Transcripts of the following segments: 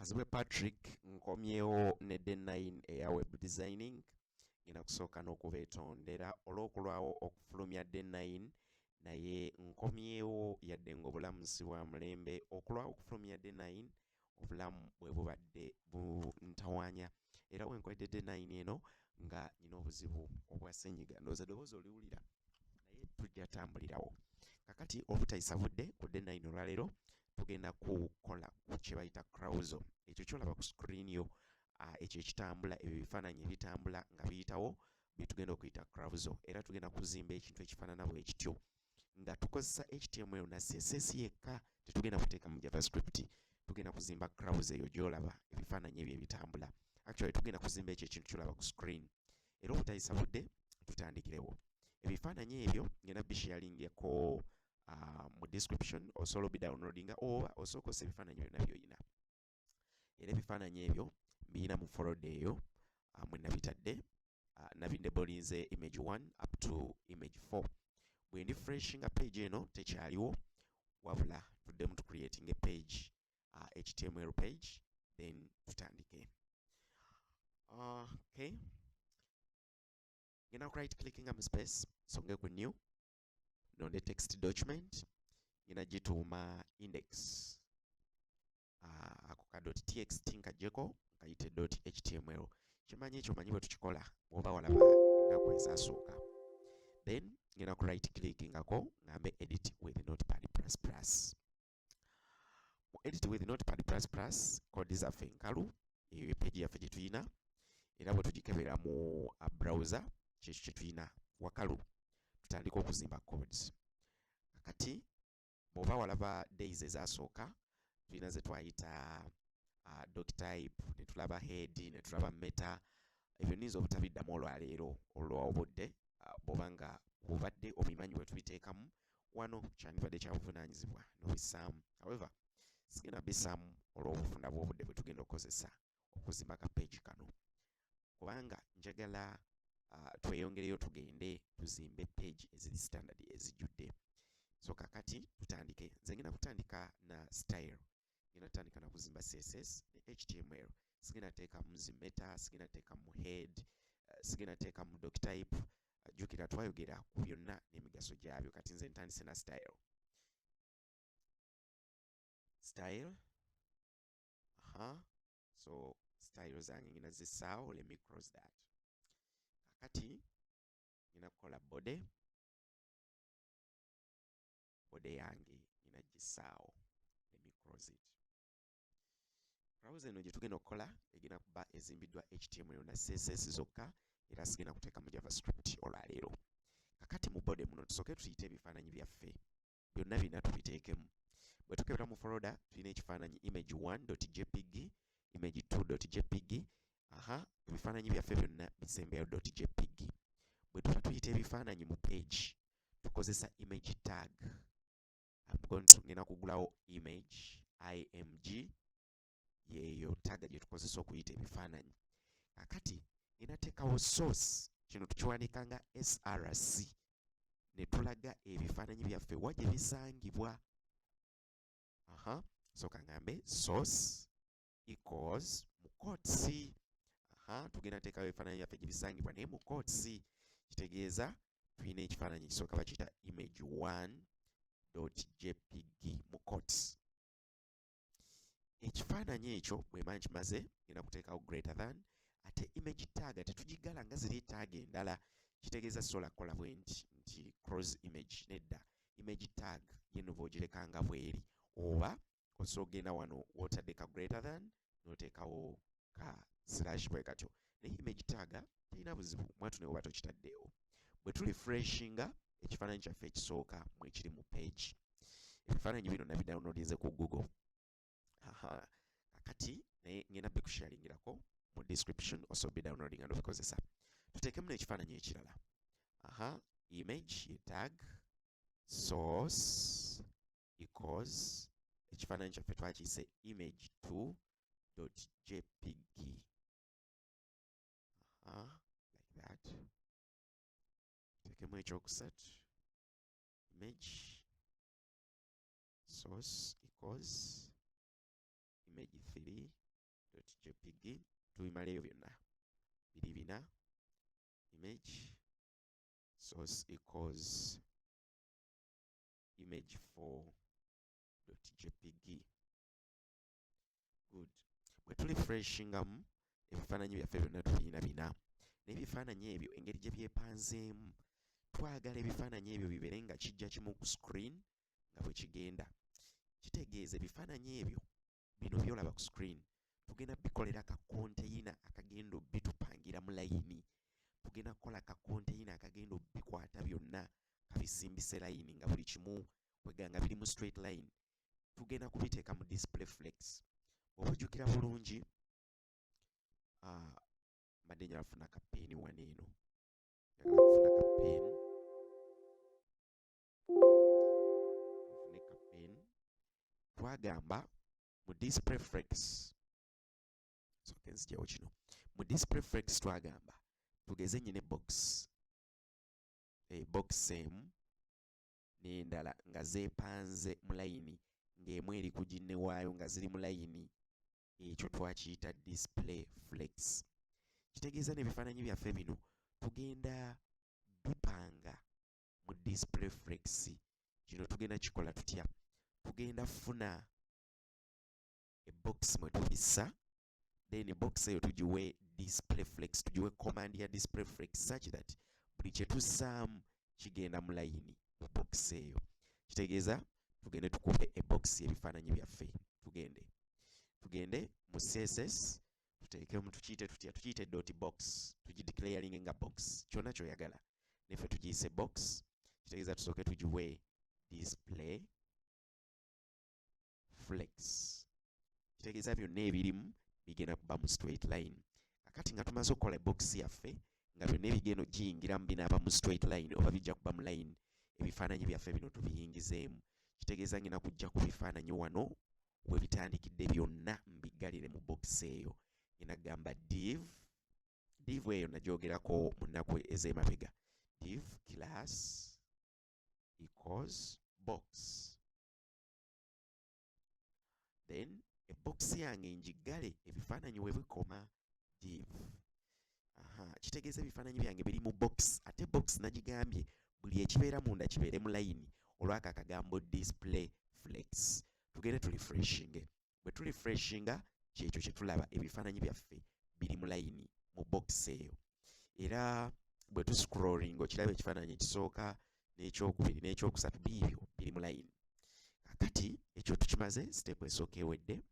Kazibwe Patrick nkomyewo ne D9 eya web designing ngina kusooka n'okubeetondera olw'okulwawo okufulumya D9 naye nkomyewo yadde ng'obulamu si bwa mulembe okulwawo okufulumya D9 obulamu bwe bubadde buntawaanya era wenkwedde D9 eno nga nyina obuzibu obwa ssenyiga ndowooza eddoboozi oliwulira naye tujja tambulirawo kakati obutayisa budde ku D9 olwaleero tugenda kukola ku kye bayita crowzo ekyo kyolaba ku screen yo ekyo ekitambula ebyo bifaananyi ebitambula nga biyitawo byetugenda okuyita crowzo era tugenda kuzimba ekintu ekifaanana bwe kityo nga tukozesa HTML na CSS yekka tetugenda kuteeka mu JavaScript tugenda kuzimba crowzo eyo gyolaba ebifaananyi ebyo ebitambula actually tugenda kuzimba ekyo ekintu kyolaba ku screen era obutayisa budde tutandikirewo ebifaananyi ebyo ngenda bisharingeko mu description osobola obidownloadinga oba osooka ossa ebifaananyi byonna by'olina era ebifaananyi ebyo mbiyina mu folder eyo mwe nabitadde nabindebolinze image 1 up to image 4 bwe ndi freshinga page eno tekyaliwo wabula tuddemu tu creating a page HTML page then tutandike okay ngenda ku right clickinga mu space songe ku new nonde text document ngina gituuma index ako ka .txt nkajjeko nkayite .html kimanyi ekyo manyi bwe tukikola bw'oba walaba ennaku ezaasooka then ngina ku right clickingako ngambe edit with notepad++. Mu edit with notepad++ kodi zaffe nkalu eyo page yaffe gye tuyina era bwe tugikebera mu browser kyekyo kye tuyina wakalu tutandika okuzimba codes kakati bw'oba walaba days ezaasooka tulina ze twayita doctype ne tulaba head ne tulaba meta ebyo nniza obutabiddamu olwaleero olw'obudde bw'oba nga bw'obadde obimanyi bwe tubiteekamu wano kyandibadde kya buvunaanyizibwa n'obissaamu however sigenda bissaamu olw'obufunda bw'obudde bwe tugenda okukozesa okuzimba ka page kano kubanga njagala tweyongereyo tugende tuzimbe page eziri standard ezijjudde so kakati tutandike nze ngenda kutandika na style ngenda kutandika na kuzimba CSS ne HTML sigenda teeka mu zi meta sigenda teeka mu head sigenda teeka mu doctype jjukira twayogera ku byonna n'emigaso gyabyo kati nze ntandise na style so style zange ngina zissaawo let me cross that kakati ngina kukola body yange ngina gissaawo let me cross it browser eno gye tugenda okukola egenda kuba ezimbiddwa HTML na CSS zokka era sigenda kuteeka mu JavaScript olwaleero kakati mu body muno tusooke tuyite ebifaananyi byaffe byonna birina tubiteekemu bwe tukebera mu folder tulina ekifaananyi image1.jpg image2.jpg ebifaananyi byaffe byonna bisembeyo .jpg bwe tuba tuyita ebifaananyi mu page tukozesa image tag ngenda kugulawo image img yeeyo tagga gye tukozesa okuyita ebifaananyi kakati ngenda teekawo source kino tukiwandiika nga src ne tulaga ebifaananyi byaffe wa gye bisangibwa so kangambe source equals mu quotes tugenda teekawo ebifaananyi byaffe gye bisangibwa naye mu quotes kitegeeza tulina ekifaananyi kisooka bakiyita image1.jpg mu quotes ekifaananyi ekyo bwe mba nkimaze ngenda kuteekawo greater than ate image tag tetugigala nga ziri tag endala kitegeeza sola kukola bwe nti cross image nedda image tag yenova ogirekanga bweri oba osobola ogenda wano wotadde ka greater than noteekawo ka slash bwe katyo naye image tag terina buzibu mwatu ne oba tokitaddeewo bwe tuli freshinga ekifaananyi kyaffe ekisooka mwekiri mu page ebifaananyi bino nabidownloadinze ku Google kakati naye ngenda bikusharingirako mu description osobola bidownloadinga n'obikozesa tuteekemu n'ekifaananyi ekirala image ye tag source equals ekifaananyi kyaffe twakiyise image2.jpg like that teekemu ekyokusatu image source equals image 3 .jpg tubimaleyo byonna biri bina. Image source equals image4.jpg. Good. Bwe tuli freshingamu ebifaananyi byaffe byonna tubirina bina. N'ebifaananyi ebyo engeri gye byepanzeemu twagala ebifaananyi ebyo bibeere nga kijja kimu ku screen nga bwe kigenda. Kitegeeza ebifaananyi ebyo bino byolaba ku screen tugenda bikolera ka konteyina akagenda bitupangira mu layini. Tugenda kukola ka konteyina akagenda bikwata byonna kabisimbise layini nga buli kimu kweganga biri mu straight line. Tugenda kubiteeka mu display flex. Obujjukira bulungi mbadde njala kufuna ka peeni wano eno. Njagala kufuna ka peeni. Nfune ka peeni. Twagamba mu display flex. Soke nzigyawo kino. Mu display flex twagamba tugeze nnyine box. Box emu n'endala nga zeepanze mu layini ng'emu eri ku ginne waayo nga ziri mu layini. Ekyo twakiyita display flex. Kitegeeza n'ebifaananyi byaffe bino tugenda bipanga mu display flex. Kino tugenda kikola tutya? Tugenda funa ebox mwe tubissa, then box eyo tugiwe display flex, tugiwe command ya display flex such that buli kye tussaamu kigenda mu layini mu box eyo. Kitegeeza tugende tukube ebox y'ebifaananyi byaffe. Tugende mu CSS tuteekemu tukiyite dot box, tugideclaring nga box. Kyonna ky'oyagala neffe tugiyise box. Kitegeeza tusooke tugiwe display flex. Kitegeeza byonna ebirimu bigenda kuba mu straight line. Kakati nga tumaze okukola box yaffe nga byonna ebigenda giyingiramu binaaba mu straight line oba bijja kuba mu line, ebifaananyi byaffe bino tubiyingizeemu. Kitegeeza ngina kujja ku bifaananyi wano we bitandikidde byonna mbiggalire mu box eyo. Ngina gamba div eyo nagyogerako mu nnaku ez'emabega. Div class equals box. Then box yange njiggale ebifaananyi we bikoma div. Kitegeeza ebifaananyi byange biri mu box, ate box nagigambye buli ekibeera munda kibeere mu layini olwako akagambo display flex. Tugende tulifreshinge. Bwe tulifreshinga kyekyo kye tulaba ebifaananyi byaffe biri mu layini mu box eyo. Era bwe tuscrolling okiraba ekifaananyi ekisooka n'ekyokubiri n'ekyokusatu biibyo biri mu layini. Kakati ekyo tukimaze, step esooka ewedde.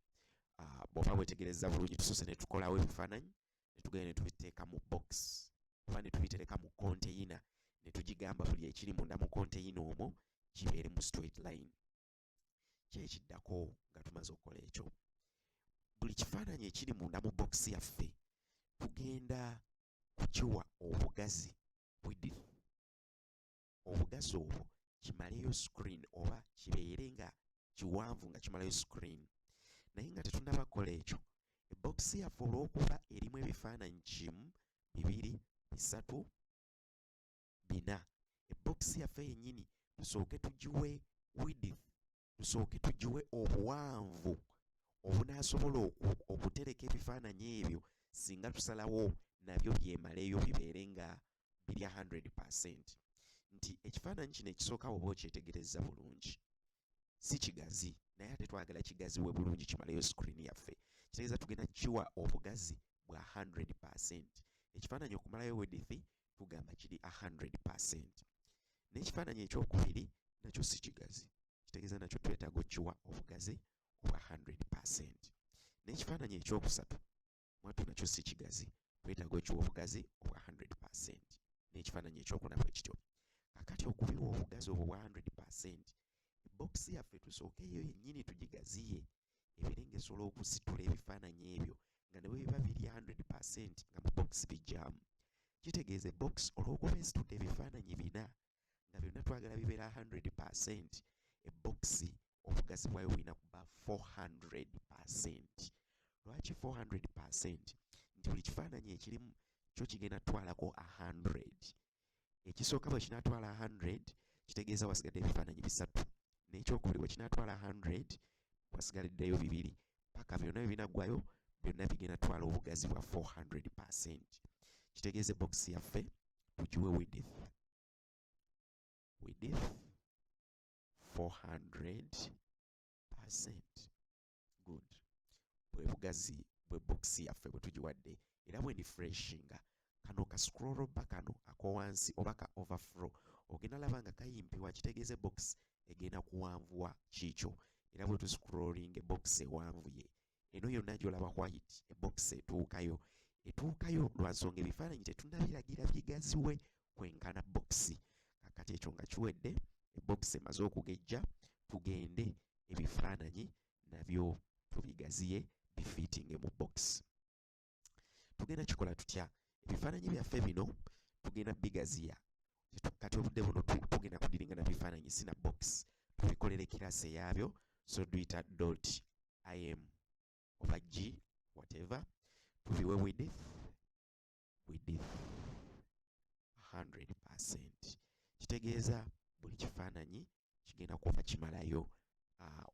Bw'oba wetegereza bulungi tusoose ne tukolawo ebifaananyi ne tugenda ne tubiteeka mu box oba ne tubitereka mu konteyina ne tugigamba buli ekiri munda mu konteyina omwo kibeere mu straight line. Kyekiddako nga tumaze okukola ekyo, buli kifaananyi ekiri munda mu box yaffe tugenda kukiwa obugazi width. Obugazi obwo kimaleyo screen oba kibeere nga kiwanvu nga kimalayo screen. Naye nga tetunnaba kukola ekyo, ebox yaffe olw'okuba erimu ebifaananyi 1, 2, 3, 4, ebox yaffe yennyini tusooke tugiwe width, tusooke tugiwe obuwanvu obunaasobola okutereka ebifaananyi ebyo singa tusalawo nabyo byemaleyo bibeere nga biri 100%. Nti ekifaananyi kino ekisooka oba okyetegereza bulungi si kigazi, naye ate twagala kigaziwe bulungi kimaleyo screen yaffe. Kitegeeza tugenda kiwa obugazi bwa 100%. Ekifaananyi okumalayo width tugamba kiri 100%. N'ekifaananyi ekyokubiri nakyo si kigazi, kitegeeza nakyo twetaaga okukiwa obugazi obwa 100%. N'ekifaananyi ekyokusatu mwatu nakyo si kigazi, twetaaga okukiwa obugazi obwa 100%. N'ekifaananyi ekyokuna bwe kityo. Kakati okubiwa obugazi obwo bwa 100%, box yaffe tusookeyo yennyini tugigaziye ebeere ng'esobola okusitula ebifaananyi ebyo nga ne bwe biba biri 100% nga mu box bijjaamu. Kitegeeza box olw'okuba esitudde ebifaananyi bina nga byonna twagala bibeera 100%, ebox obugazi bwayo bulina kuba 400%. Lwaki 400%? Nti buli kifaananyi ekirimu kyo kigenda twalako 100. Ekisooka bwe kinaatwala 100 kitegeeza wasigadde ebifaananyi 3, n'ekyokubiri bwe kinaatwala 100 wasigaliddeyo 2 paka byonna bye binaggwayo byonna bigenda twala obugazi bwa 400%. Kitegeeze box yaffe tugiwe width 400%. Good. Bwe bugazi bwe box yaffe bwe tugiwadde, era bwe refreshinga kano ka scroll back kano akowansi oba ka overflow ogenda laba nga kayimpiwa, kitegeeze box egenda kuwanvuwa kikyo. Era bwe tu scrolling box ewanvuye eno yonna gyolaba white box etuukayo lwa nsonga ebifaananyi tetunnabiragira bigaziwe kwenkana box. Kakati ekyo nga kiwedde, box emaze okugejja, tugende ebifaananyi nabyo tubigaziye bifiitinge mu box. Tugenda kikola tutya? Ebifaananyi byaffe bino tugenda bigaziya kati obudde buno tugenda kudiringana bifaananyi sina box, tubikolere kirasi eyabyo. So tuyita .im oba g whatever, tubiwe width 100%. Kitegeeza buli kifaananyi kigenda kuba kimalayo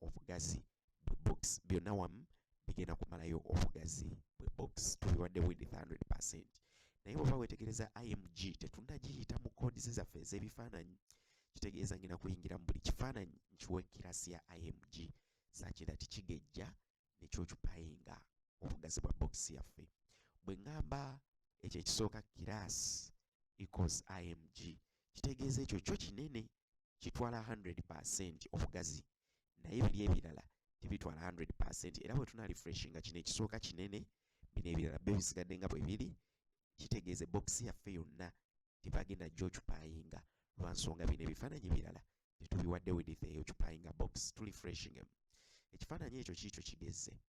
obugazi bwe box, byonna wamu bigenda kumalayo obugazi bwe box, tubiwadde width 100%. Naye bw'oba weetegereza img tetunnagiyita mu codes zaffe ez'ebifaananyi, kitegeeza ngenda kuyingira mu buli kifaananyi nkiwe kirasi ya img sakira tikigejja nekyokyupayinga obugazi bwa box yaffe. Bwe ngamba ekyo ekisooka class equals img, kitegeeza ekyo kyo kinene kitwala 100% obugazi, naye biri ebirala tebitwala 100%. Era bwe tuna refreshinga kino ekisooka kinene, bino ebirala byo bisigadde nga bwe biri, kitegeeze box yaffe yonna tebagenda gy'okyupayinga lwa nsonga bino ebifaananyi birala tetubiwadde width ey'okyupayinga box. Tu refreshing ekifaananyi ekyo kiikyo kigeze,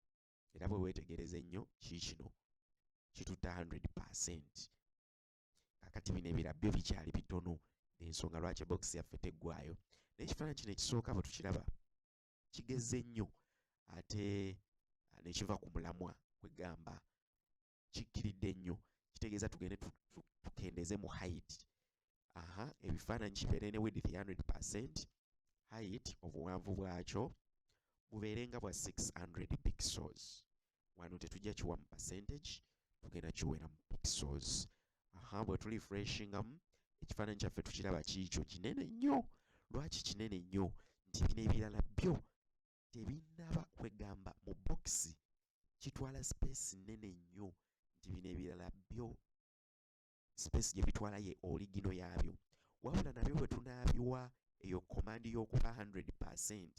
era bwe weetegereza ennyo kiikino kitutta 100%. Kakati bino ebirala byo bikyali bitono, ensonga lwaki box yaffe teggwayo. Naye ekifaananyi kino ekisooka bwe tukiraba kigeze nnyo, ate nekiva ku mulamwa kwegamba kikkiridde nnyo, kitegeeza tugende tukendeze mu height. Ebifaananyi kibeere ne width 100%, height obuwanvu bwakyo bubeere nga bwa 600 pixels. Wano tetujja kiwa mu percentage, tugenda kiwera mu pixels. Bwe tu refreshingamu ekifaananyi kyaffe tukiraba kiikyo kinene nnyo. Lwaki kinene nnyo? Nti bino ebirala byo tebinnaba kwegamba mu box kitwala space nnene nnyo, nti bino ebirala byo space gye bitwala ye oligino yaabyo, wabula nabyo bwe tunaabiwa eyo command y'okuba 100%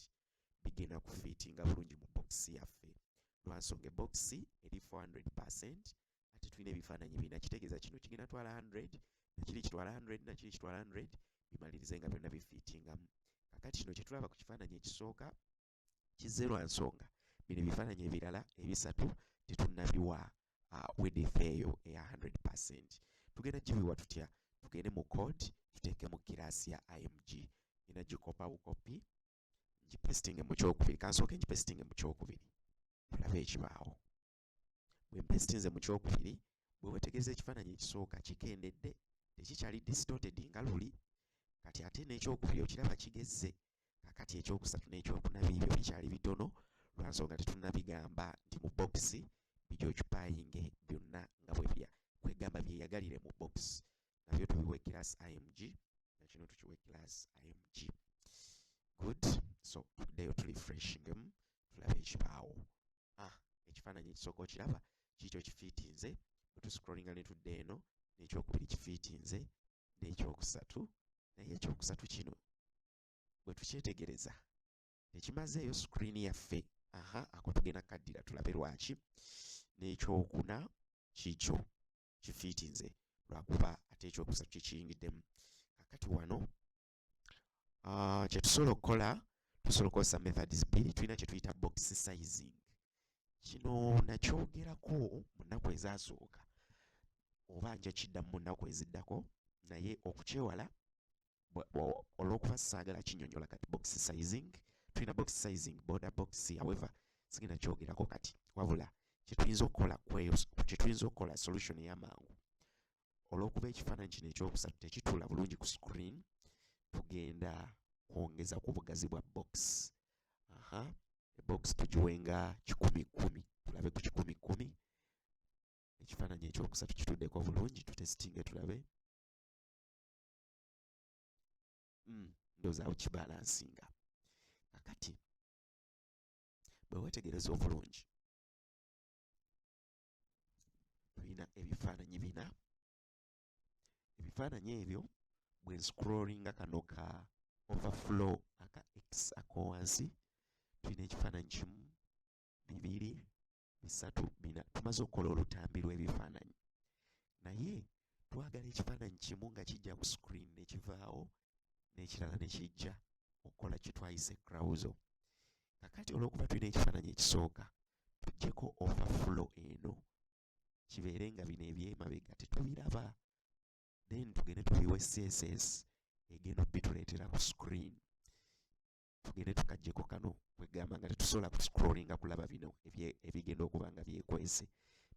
bigenda kufiitinga bulungi mu box yaffe. Lwa nsonga box eri 400%, ate tulina ebifaananyi bina, kitegeeza kino kigenda twala 100, nakiri kitwala 100, nakiri kitwala 100, bimalirize nga byonna bifiitingamu. Kakati kino kye tulaba ku kifaananyi ekisooka kizze lwa nsonga bino ebifaananyi ebirala ebisatu tetunnabiwa width eyo eya 100%. Tugenda gibiwa tutya? Tugende mu code tuteeke mu kirasi ya img, ina gikopa bukopi ngipestinge mu kyokubiri. Kansooke ngipestinge mu kyokubiri tulabe ekibaawo. Bwe mpestinze mu kyokubiri, bwe wetegereza ekifaananyi ekisooka kikendedde, tekikyali distorted nga luli, kati ate n'ekyokubiri okiraba kigezze. Kakati ekyokusatu n'ekyokuna bibyo bikyali bitono, lwa nsonga tetunnabigamba nti mu box bijja okyupayinge byonna nga bwe kwegamba byeyagalire mu box. Nabyo tubiwe class img, nakino tukiwe class img. Good. So tuddeyo tu refreshingemu tulabe ekibaawo. Ekifaananyi ekisooka okiraba kiikyo kifiitinze, bwe tu scrollinga ne tudda eno n'ekyokubiri kifiitinze, n'ekyokusatu, naye ekyokusatu kino bwe tukyetegereza tekimazeeyo screen yaffe. Ako tugenda kaddira tulabe lwaki. N'ekyokuna kiikyo kifiitinze lwakuba ate ekyokusatu kikiyingiddemu. Kakati wano kye tusobola okukola, tusobola okukozesa methods bbiri. Tulina kye tuyita box sizing. Kino nakyogerako mu nnaku ezaasooka, oba nja kiddamu mu nnaku eziddako, naye okukyewala olw'okuba saagala kinnyonnyola kati box sizing. Tulina box sizing, border box, however sigenda kyogerako kati, wabula kye tuyinza okukola solution y'amangu. Olw'okuba ekifaananyi kino ekyokusatu tekituula bulungi ku screen, tugenda kwongeza ku bugazi bwa box. Box tugiwenga 10-10, tulabe ku 10-10. ekyokusatu kituddeko bulungi tutesitinge tulabe ndowooza awo kibalansinga. Kakati bwe weetegereza obulungi tulina ebifaananyi bina. Ebifaananyi ebyo bwe nscrollinga kano ka overflow aka x ak'owansi tulina ekifaananyi kimu, bibiri, bisatu, bina. Tumaze okukola olutambi lw'ebifaananyi, naye twagala ekifaananyi kimu nga kijja ku screen ne kivaawo n'ekirala ne kijja okukola kye twayise carousel. Kakati olw'okuba tulina ekifaananyi ekisooka tuggyeko overflow eno kibeere nga bino eby'emabega tetubiraba, then tugende tubiwe CSS egenda bituleetera ku screen. Tugende tukaggyeko kano kwegamba nga tetusobola ku scrollinga kulaba bino ebigenda okuba nga byekwese.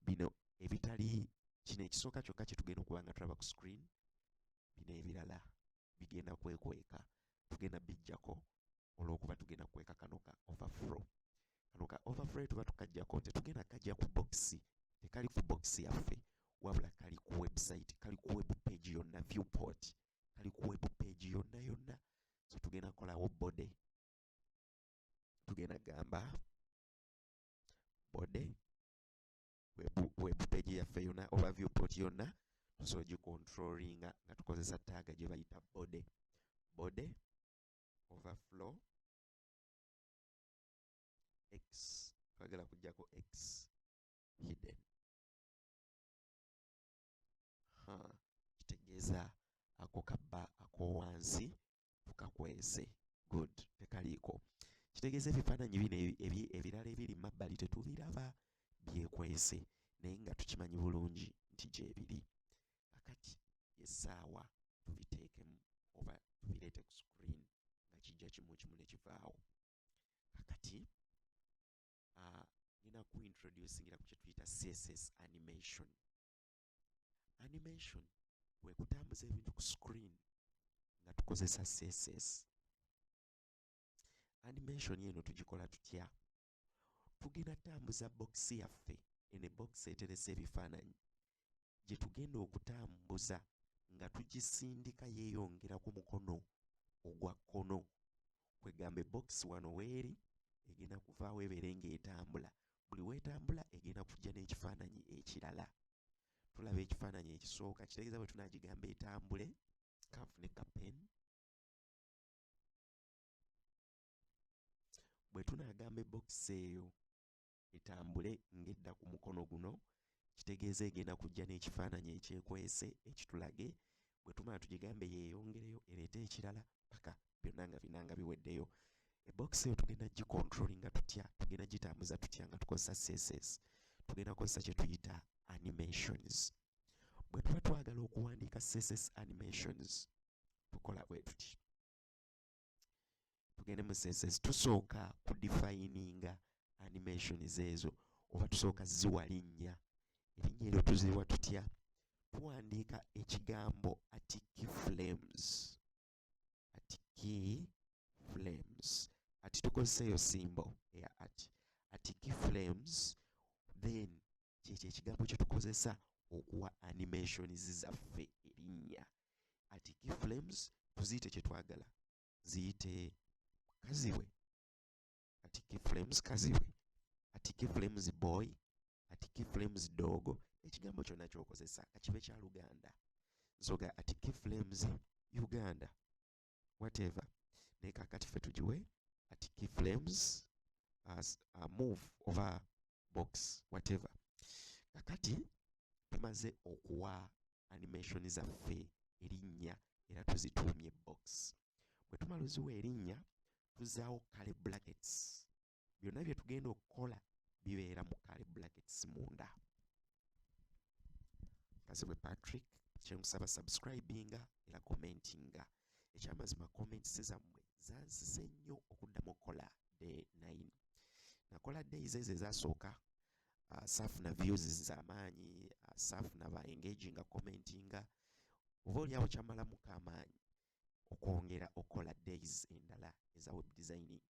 Bino ebitali kino ekisooka kyokka kye tugenda okuba nga tulaba ku screen, bino ebirala bigenda kwekweka, tugenda bijjako olw'okuba tugenda kweka kano ka overflow. Kano ka overflow tuba tukaggyako tetugenda kajja ku box, tekali ku box yaffe, wabula kali ku website, kali ku web page yonna, viewport kali ku web page yonna yonna. So tugenda kukolawo body, tugenda gamba body web page yaffe yonna oba viewport yonna tusobola gicontrollinga nga tukozesa taaga gye bayita body overflow x, twagala kujjako x hidden. Kitegeeza ako kabba ak'owansi tukakwese, good, tekaliiko. Kitegeeza ebifaananyi bino ebirala ebiri mu mabbali tetubiraba, byekwese, naye nga tukimanyi bulungi nti gyebiri. Kakati essaawa tubiteekemu oba tubireete ku screen nga kijja kimu kimu ne kivaawo. Kakati nina ku introducingira ku kye tuyita CSS animation. Animation kwe kutambuza ebintu ku screen nga tukozesa CSS. Animation eno tugikola tutya? Tugenda tambuza box yaffe, ene box eterese ebifaananyi, gye tugenda okutambuza nga tugisindika yeeyongera ku mukono ogwa kkono. Kwegamba box wano weeri egenda kuvaawo ebeere ng'etambula, buli weetambula egenda kujja n'ekifaananyi ekirala. Tulaba ekifaananyi ekisooka, kitegeeza bwe tunaagigamba etambule, kanfune ka pen, bwe tunaagamba box eyo etambule ng'edda ku mukono guno, kitegeeza egenda kujja n'ekifaananyi ekyekwese ekitulage. Bwe tumala tugigambe yeeyongereyo ereete ekirala paka byonna nga binanga biweddeyo. Ebox eyo tugenda gicontrollinga tutya? Tugenda gitambuza tutya nga tukozesa CSS? Tugenda kukozesa kye tuyita animations. Bwe tuba twagala okuwandiika CSS animations tukola bwe tuti. Tugende mu CSS tusooka kudefininga animations ezo, oba tusooka ziwa linnya. Erinnya eryo tuziwa tutya? Tuwandiika ekigambo @keyframes. @keyframes. Ati tukozesa eyo symbol eya @keyframes, then kyekyo ekigambo kye tukozesa okuwa animations zaffe erinnya. @keyframes tuziyite kye twagala, ziyite kaziwe, @keyframes kaziwe, @keyframes boy, @keyframes dog. Ekigambo kyonna ky'okozesa kakibe kya Luganda, nsoga @keyframes Uganda, whatever. Naye kakati ffe tugiwe @keyframes move over box, whatever. Kakati tumaze okuwa animation zaffe erinnya era tuzituumye box. Bwe tumala oziwa erinnya tuzaawo kale brackets. Byonna bye tugenda okukola bibeera mu kale brackets munda. Kaziwe Patrick, kyenkusaba subscribinga era commentinga. Ekyamazima comments zammwe zansize nnyo okuddamu okukola day 9. Nakola days ezo ezasooka, saafuna views z'amaanyi, saafuna ba engaginga commentinga. Oba oliawo kyamalamuko amaanyi okwongera okukola days endala eza web designing.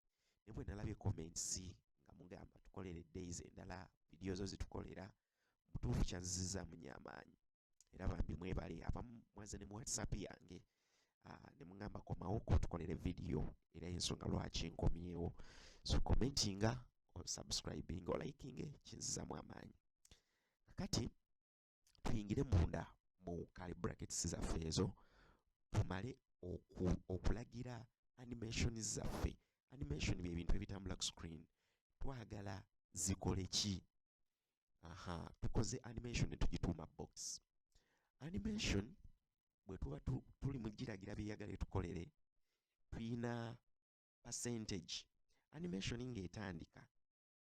Ne bwe nalabye comments nga mugamba tukolere days endala, video zo zitukolera, mutuufu kyanziza munyamaanyi era bambi mwebale abamu mwaze ne mu WhatsApp yange ne mugamba komawoko tukolere video era ensonga lwaki nkomyewo so commentinga o subscribing o liking kinzizamu amaanyi kakati tuyingire munda mu kali brackets zaffe ezo tumale okulagira animations zaffe animation bye bintu ebitambula ku screen twagala zikole ki tukoze animation tugituuma box animation bwe tuba tuli mu giragira byeyagala tukolere tuyina percentage animation ng'etandika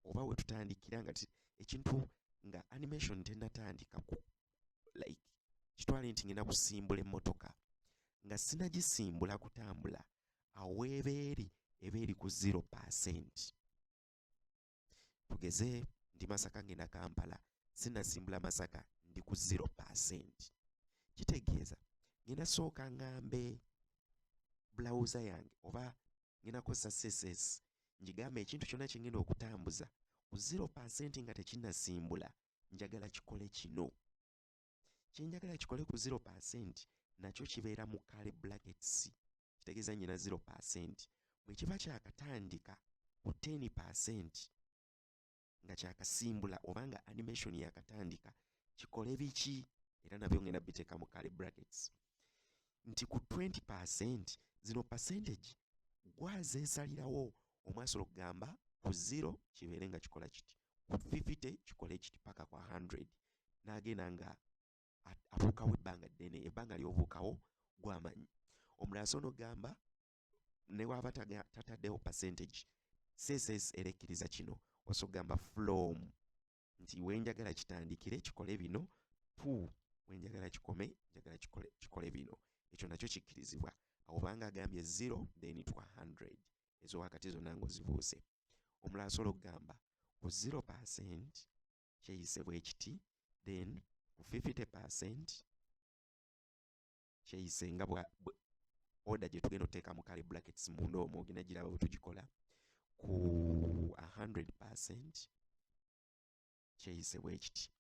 oba we tutandikira nga ekintu nga animation tennatandika ku like kitwale nti ngenda kusimbula emmotoka nga sinagisimbula kutambula awo eba eri ku 0%. Tugeze ndi Masaka ngenda Kampala sinasimbula Masaka ndi ku 0%. Kitegeeza ngenda sooka ngambe browser yange oba ngenda kosa CSS njigambe ekintu kyonna kyengenda okutambuza ku 0% nga tekinnasimbula njagala kikole kino. Kyenjagala kikole ku 0% nakyo kibeera mu kale brackets. Kitegeeza nyina 0%. Bwe kiba kyakatandika ku 10% nga kyakasimbula oba nga animation yakatandika kikole biki era nabyo ngenda biteeka mu kale brackets. Nti ku 20% zino percentage gwazeesalirawo omwasobola okugamba ku 0 kibeere nga kikola kiti ku 50 kikole kiti paka kwa 100 n'agenda nga abuukawo ebbanga ly'obuukawo gw'amanyi. Omulala so n'ogamba ne waba tataddeho percentage CSS erekkiriza kino osogamba from nti wenjagala kitandikire kikole bino to wenjagala kikome njagala kikole bino ekyo nakyo kikkirizibwa awo banga agambye 0 then twa 100 ezo wakati zonna ng'ozibuuse. Omulala asobola okugamba ku 0% kyeyise bwe kiti then ku 50% kyeyise nga order gye tugenda oteeka mu kale brackets munda omwo ogenda giraba bwe tugikola ku 100% kyeyise bwe kiti.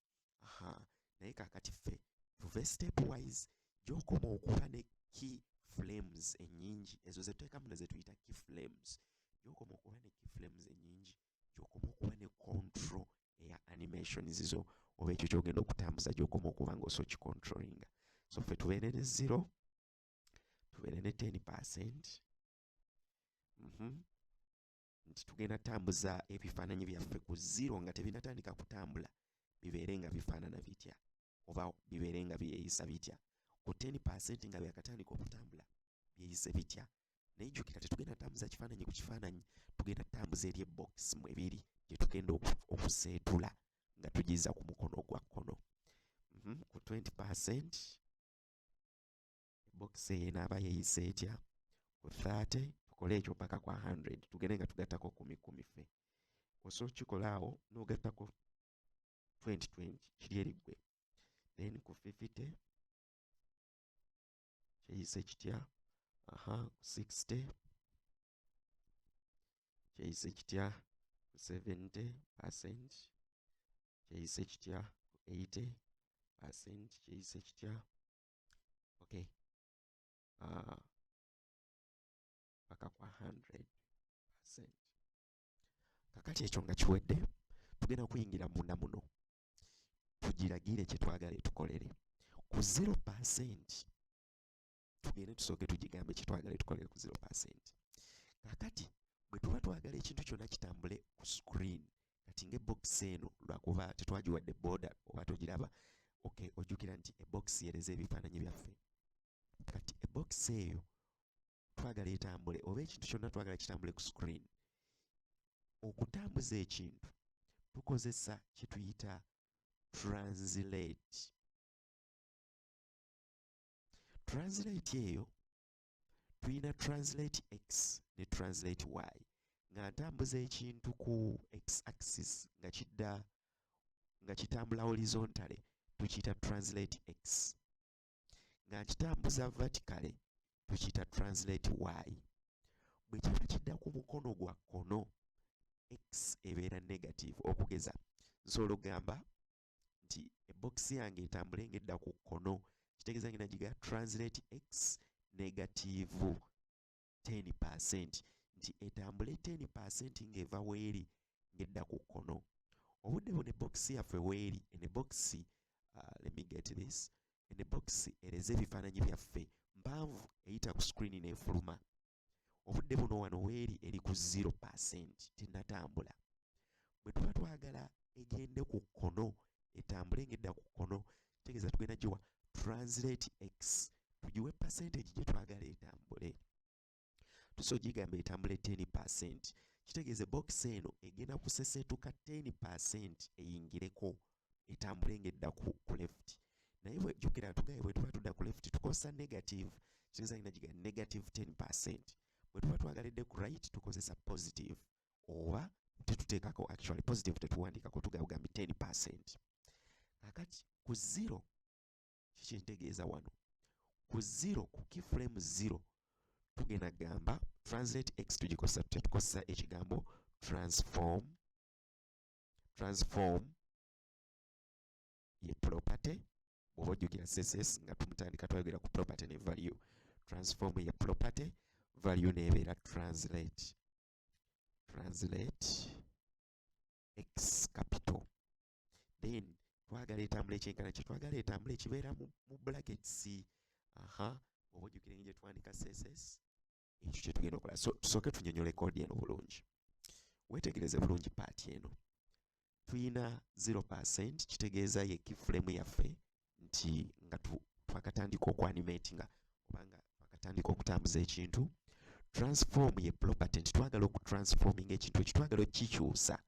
Naye kakati ffe tuve step wise gy'okoma okuba ne key frames ennyingi ezo ze tuteekamu ne ze tuyita key frames gy'okoma okuba ne key frames ennyingi gy'okoma okuba ne control eya animations zo oba ekyo kyogenda okutambuza gy'okoma okuba ng'oso kicontrollinga. So ffe tubeere ne 0 tubeere ne 10% nti tugenda tambuza ebifaananyi byaffe ku 0 nga tebinatandika kutambula bibeere nga bifaanana bitya oba bibeere nga byeyisa bitya. Ku 10% nga byakatandika okutambula byeyise bitya. Naye jjukira tetugenda tambuza kifaananyi ku kifaananyi tugenda tambuza eri ebox mu ebiri gye tugenda okuseetula nga tugiza ku mukono ogwa kkono. Ku 20% box eyo enaaba yeeyise etya. Ku 30 tukole ekyo paka kwa 100 tugende nga tugattako kumi ffe osobola kikola awo n'ogattako 20 kiri eriggwe. Then ku 50 kyeyise kitya. Ku 60 kyeyise kitya. Ku 70% kyeyise kitya. Ku 80% kyeyise kitya. Okay. Paka kwa 100%. Kakati ekyo nga kiwedde tugenda kuyingira munda muno tugiragire kye twagala etukolere. Ku 0% tugende tusooke tugigambe kye twagala etukolere ku 0%. Kakati bwe tuba twagala ekintu kyonna kitambule ku screen kati ng'ebox eno lwakuba tetwagiwadde border oba togiraba okay ojjukira nti ebox yereza ebifaananyi byaffe. Kati ebox eyo twagala etambule oba ekintu kyonna twagala kitambule ku screen. Okutambuza ekintu tukozesa kye tuyita translate. Translate eyo tuyina translate x ne translate y nga ntambuza ekintu ku x axis nga kitambula horizontally tukiyita translate x nga kitambuza vertically tukiyita translate y. Bwe kiba kidda ku mukono gwa kkono x ebeera negative okugeza nsobola okugamba nti ebox yange etambule ngedda ku kkono kitegeeza ngenda giga translate x negative 10% nti etambule 10% ng'eva weeri ngedda ku kkono. Obudde buno ebox yaffe weeri ene box let me get this ene box ereze ebifaananyi byaffe mpanvu eyita ku screen n'efuluma. Obudde buno wano weeri eri ku 0% tennatambula. Bwe tuba twagala egende ku kkono etambule ngedda ku kkono kitegeeza tugenda giwa translate x tugiwe percentage gye twagala etambule. Tuso gigamba etambule 10% kitegeeza box eno egenda kusesetuka 10% eyingireko etambule ngedda ku left. Naye bwejjukira tugaye bwe tuba tudda ku left tukozesa negative kitegeeza ngenda giga negative 10%. Bwe tuba twagaledde ku right tukozesa positive oba tetuteekako actually positive tetuwandiikako tugambi 10%. Kakati ku 0 kikintegeeza wano ku 0 ku keyframe 0 tugenda gamba translate x tugikozesa tutya tukozesa ekigambo transform ye property bw'oba ojjukira css nga tumutandika twayogera ku property ne value. Transform ye property value nebeera translate x capital. Then twagala etambula ekyenkana kye twagala etambula ekibeera mu brackets. Oba ojjukira engeri gye twandika css ekyo kye tugenda okola. So tusooke tunyonyole kodi eno bulungi. Weetegereze bulungi paati eno. Tuyina 0% kitegeeza ye keyframe yaffe nti nga twakatandika okuanimatinga oba nga twakatandika okutambuza ekintu. Transform ye property nti twagala okutransforminga ekintu ekyo twagala okukikyusa.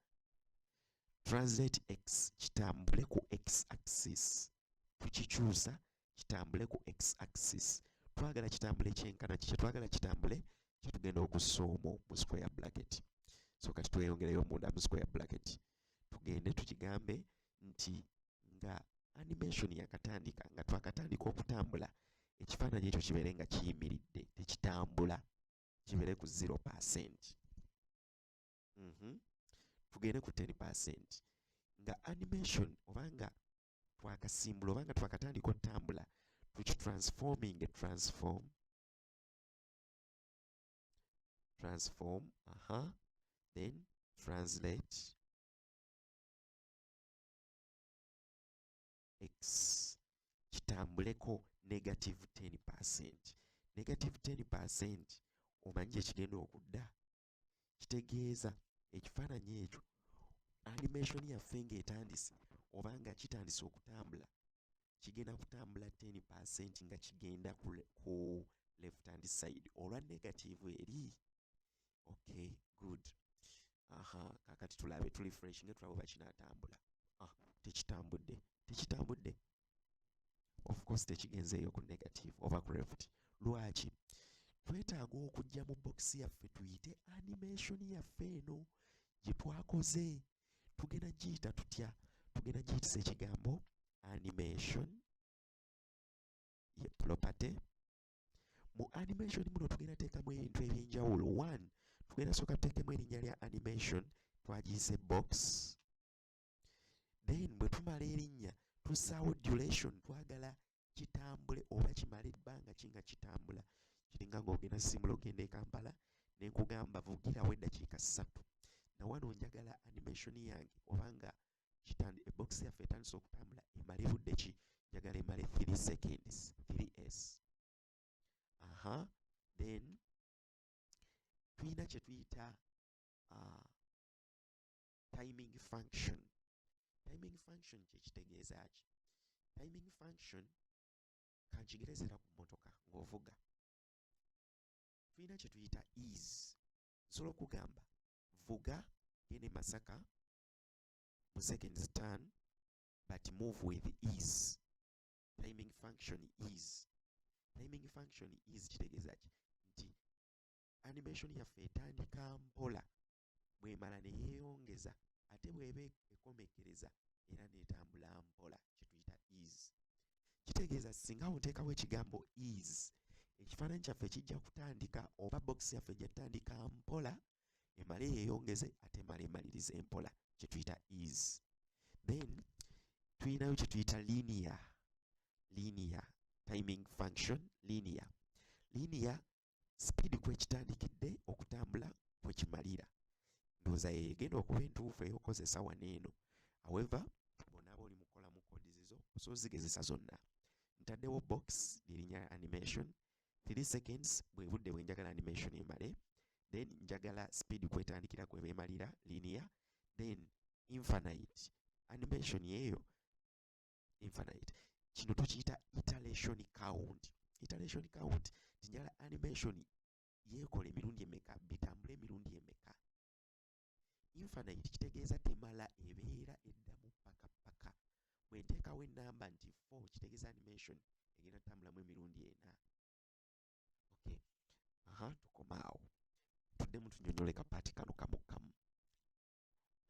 Translate x kitambule ku x axis tukikyusa kitambule ku x axis. Twagala kitambule kyenkana kye twagala kitambule kitugenda okussa omwo mu square bracket. So kati tweyongereyo munda mu square bracket tugende tukigambe nti nga animation yakatandika nga twakatandika okutambula ekifaananyi ekyo kibeere nga kiyimiridde tekitambula kibeere ku 0%. Tugende ku 10% nga animation obanga twakasimbula obanga twakatandika okutambula tukitransforming transform then translate x kitambuleko negative 10%. Negative 10% omanyi gye kigenda okudda kitegeeza ekifaananyi ekyo animation yaffe ng'etandise obanga kitandise okutambula kigenda kutambula 10% nga kigenda ku left hand side olwa negative eri. Okay, good. Kakati tulabe refresh nga tulabe kinatambula. Tekitambudde. Of course tekigenzeeyo ku negative oba ku left. Lwaki? Twetaaga okujja mu box yaffe tuyite animation yaffe eno gye twakoze. Tugenda giyita tutya? Tugenda giyitisa ekigambo animation ye property. Mu animation muno tugenda teekamu ebintu ebyenjawulo. 1 tugenda sooka tuteekemu erinnya lya animation twagiyise box. Then bwe tumala erinnya tussaawo duration twagala kitambule oba kimala ebbanga ki nga kitambula. Kiringa ng'ogenda simula ogenda e Kampala ne nkugamba vugirawo eddakiika 3. Na wano njagala animation yange obanga ebox yaffe etandise okutambula emale budde ki? Njagala emale 3 seconds 3s. Then tuyina kye tuyita timing function. Timing function kye kitegeeza ki? Timing function kankigerezera ku mmotoka ng'ovuga. Tuyina kye tuyita ease. Nsobola okugamba vuga genda e Masaka mu seconds 10 but move with ease. Timing function is. Timing function is kitegeeza ki? Nti animation yaffe etandika mpola bw'emala ne yeeyongeza ate bw'eba ekomekereza era n'etambula mpola kye tuyita is. Kitegeeza singa nteekawo ekigambo is ekifaananyi kyaffe kijja kutandika oba box yaffe ejja kutandika mpola emale yeeyongeze ate emale emalirize mpola kye tuyita is. Then tuyinayo kye tuyita linear timing function. Linear speed kwekitandikidde okutambula kwekimalira, ndowooza egenda okuba entuufu ey'okozesa wano eno. However bonna aba oli mukola mu kodi zizo osobola zigezesa zonna. Ntaddewo box lyerinnya animation 3 seconds bwe budde bwe njagala animation emale, then njagala speed kwetandikira kwe bemalira linear, then infinite animation yeeyo infinite. Kino tukiyita iteration count. Njagala animation yeekola emirundi emeka, bitambule emirundi emeka. Infinite kitegeeza temala, ebeera eddamu paka. Bwe nteekawo ennamba nti 4 kitegeeza animation egenda tutambulamu emirundi 4. Okay. Tukomaawo. Tuddemu tunyonyole kapaati kano kamu.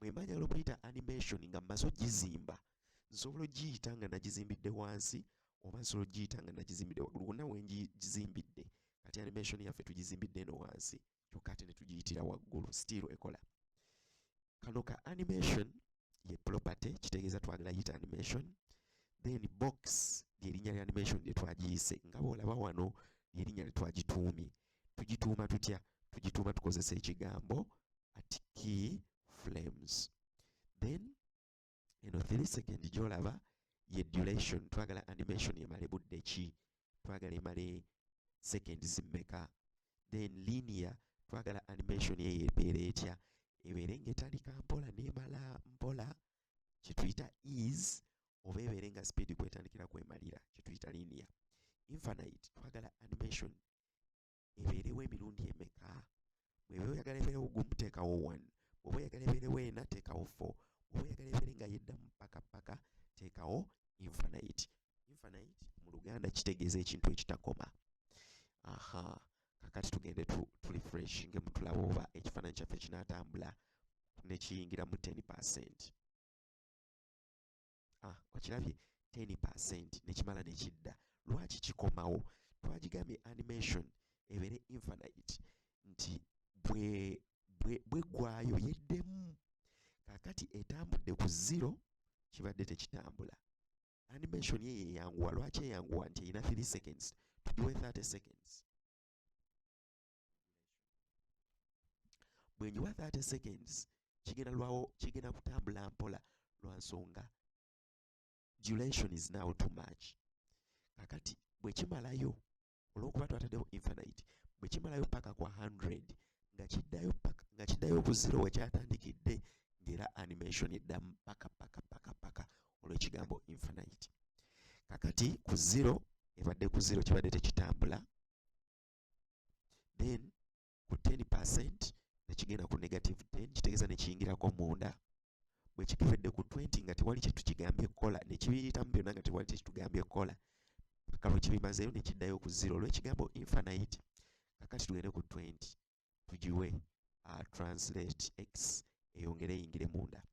Mwemanya olwokuyita animation nga mmaze ogizimba, nsobola ogiyita nga nagizimbidde wansi oba nsobola ogiyita nga nagizimbidde waggulu. Wonna wengizimbidde, kati animation yaffe tugizimbidde eno wansi, kyokka ate ne tugiyitira waggulu, still ekola. Kano ka animation ye property, kitegeeza twagala yita animation. Then box lyerinnya lya animation lye twagiyise, nga bw'olaba wano lyerinnya lye twagituumye. Tugituuma tutya? Tugituuma tukozesa ekigambo at key frames. Then eno 3 second gy'olaba ye duration, twagala animation emale budde ki? Twagala emale seconds mmeka? Then linear, twagala animation yeyo ebeere etya? Ebeere ng'etandika mpola n'emala mpola, kye tuyita ease, oba ebeere nga speed kwetandikira kwemalira, kye tuyita linear. Infinite, twagala animation ebeerewo emirundi emeka? Bw'eba oyagala ebeerewo gumu teekawo 1, bw'oba oyagala ebeerewo 4 teekawo 4, bw'oba oyagala ebeere nga yeddamu paka teekawo infinite. Infinite mu Luganda kitegeeza ekintu ekitakoma. Kakati tugende refresh ngemu tulaba oba ekifaananyi kyaffe kinaatambula ne kiyingira mu 10%. Okirabye 10% ne kimala ne kidda. Lwaki kikomawo? Twagigambye animation ebeere infinite nti bwe gwaayo yeddemu. Kakati etambudde ku 0 kibadde tekitambula. Animation ye yeyanguwa. Lwaki eyanguwa? Nti erina 3 seconds, tugiwe 30 seconds. Bwe njiwa 30 seconds kigenda kutambula mpola lwa nsonga duration is now too much. Kakati bwe kimalayo, olw'okuba twataddeho infinite, bwe kimalayo paka kwa 100 nga kiddayo ku 0 we kyatandikidde, ng'era animation eddamu paka olw'ekigambo infinite. Kakati ku 0 ebadde ku 0 kibadde tekitambula, then ku 10% nekigenda ku -10, kitegeeza ne kiyingirako munda. Bwe kikedde ku 20 nga tewali kye tukigambye kola, ne kibiyitamu byonna nga tewali kye kitugambye kola, paka lwe kibimazeeyo ne kiddayo ku 0 olw'ekigambo infinite. Kakati tugende ku 20 tugiwe translate x eyongere eyingire munda.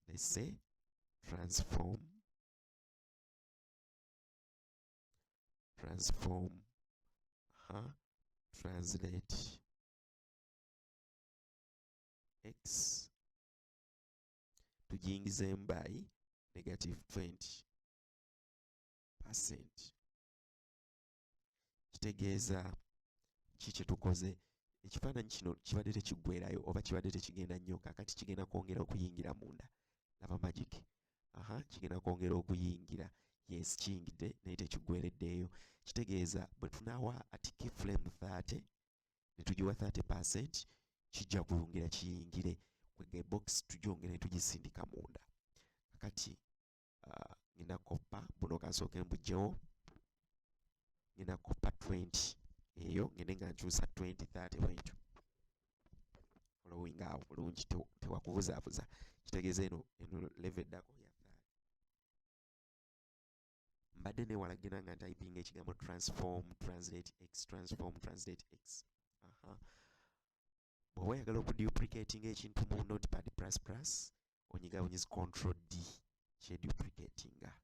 Let's say transform translate x tugiyingizeemu by -20%. Kitegeeza ki kye tukoze? Ekifaananyi kino kibadde tekiggweerayo oba kibadde tekigenda nnyo, kakati kigenda kwongera okuyingira munda. Laba magic. Kigenda kwongera okuyingira. Yes, kiyingidde naye tekiggweereddeeyo. Kitegeeza bwe tunaawa at keyframe 30 ne tugiwa 30%, kijja kwongera kiyingire. Kwega box tugyongere ne tugisindika munda. Kakati ngenda koppa buno kansooke mbugyewo, ngenda koppa 20 eyo ngende nga nkyusa 20 30 bwentyo. Following awo bulungi, tewakubuzaabuza. Kitegeeza eno level eddako ya 30. Mbadde neewalagina nga typing ekigambo transform translate x. Bw'oba oyagala okuduplicating ekintu mu Notepad++, onyiga bunyizi Control D kyeduplicatinga.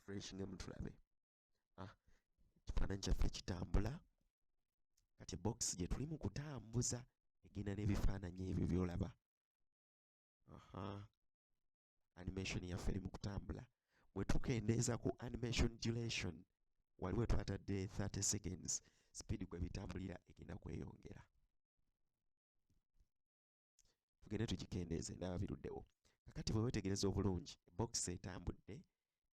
refreshingemu tulabe. Ekifaananyi kyaffe kitambula. Kati box gye tuli mu kutambuza egenda n'ebifaananyi ebyo by'olaba. Animation yaffe eri mu kutambula. Bwe tukendeeza ku animation duration, waliwo twatadde 30 seconds, speed kwe bitambulira egenda kweyongera. Tugende tugikendeeze ndaba biruddewo. Kakati bwe weetegereza obulungi, box etambudde